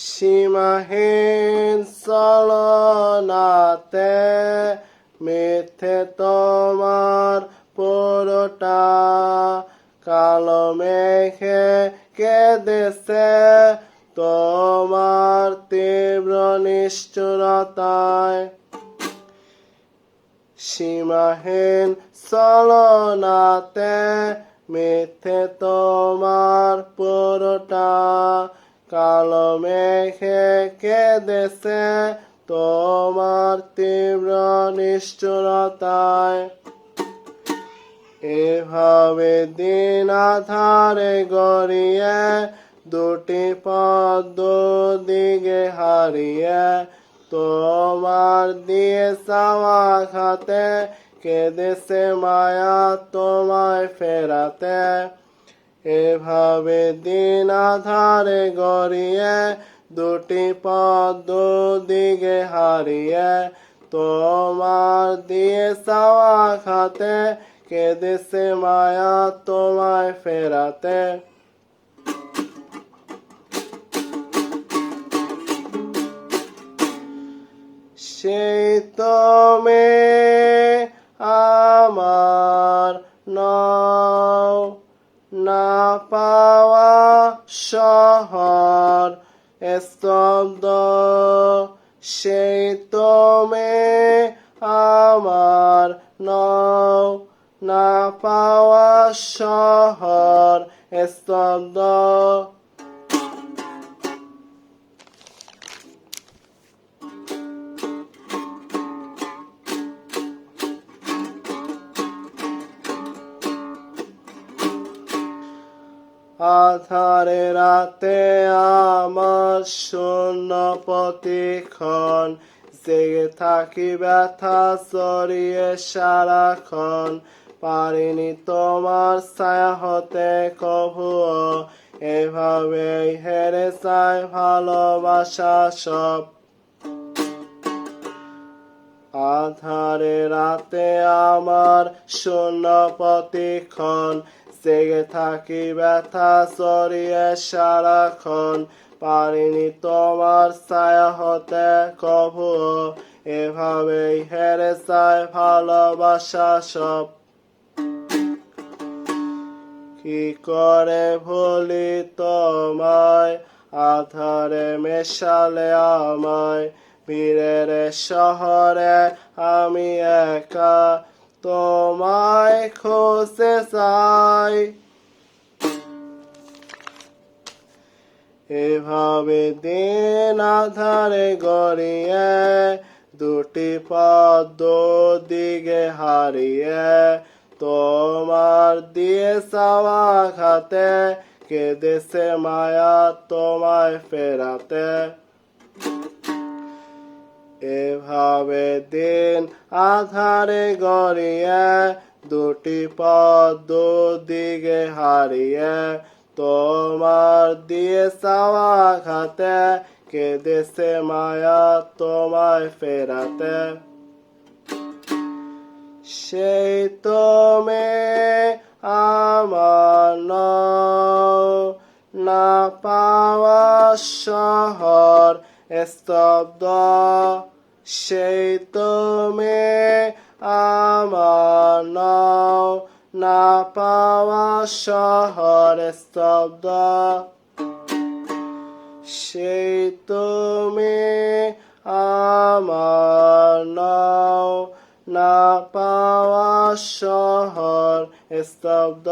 সীমাহীন ছলনাতে মিথ্যে তোমার পুরোটা, কালো মেঘে কেঁদেছে তোমার তীব্র নিষ্ঠুরতায়। সীমাহীন ছলনাতে মিথ্যে তোমার পুরোটা, কালো মেঘে কেঁদেছে তোমার তীব্র নিষ্ঠুরতায়। এভাবে দিন আধারে গড়িয়ে দুটি পথ দুদিকে হারিয়ে, তোমার দিয়ে চাওয়া খাতে কেঁদেছে মায়া তোমায় ফেরাতে। এভাবে দিন আধারে গড়িয়ে দুটি পথ দুদিকে হারিয়ে, তোমার দিয়ে চাওয়া খাতে কেঁদেছে মায়া তোমায় ফেরাতে। সেই তুমি আমার নও, না পাওয়া শহর স্তব্ধ। সেই তুমি আমার নও, না পাওয়া শহর স্তব্ধ। আধারে রাতে আমার শূন্য প্রতিক্ষণ, জেগে থাকি ব্যথা চড়িয়ে সারাক্ষণ। পারিনি তোমার ছায়া হতে কভুও, এভাবেই হেরে যায় ভালোবাসা সব। আধারে রাতে আমার শূন্য প্রতিক্ষণ, জেগে থাকি ব্যথা চড়িয়ে সারাক্ষণ। পারিনি তোমার ছায়া হতে কভুও, এভাবেই হেরে যায় ভালোবাসা সব। কি করে ভুলি তোমায়, আধারে মেশালে আমায়। বীরের শহরে আমি একা তোমায় খুঁজতে চাই। এভাবে দিন আধারে গড়িয়ে দুটি পথ দুদিকে হারিয়ে, তোমার দিয়ে চাওয়া খাতে কেঁদেছে মায়া তোমায় ফেরাতে। এভাবে দিন আধারে গড়িয়ে দুটি পথ দুদিকে হারিয়ে, তোমার দিয়ে চাওয়া খাতে কেঁদেছে মায়া তোমায় ফেরাতে। সেই তুমি আমার নও, না পাওয়া শহর স্তব্ধ। সেই তুমি আমার নও, না পাওয়া শহর স্তব্ধ। সেই তুমি আমার নও, না পাওয়া শহর স্তব্ধ।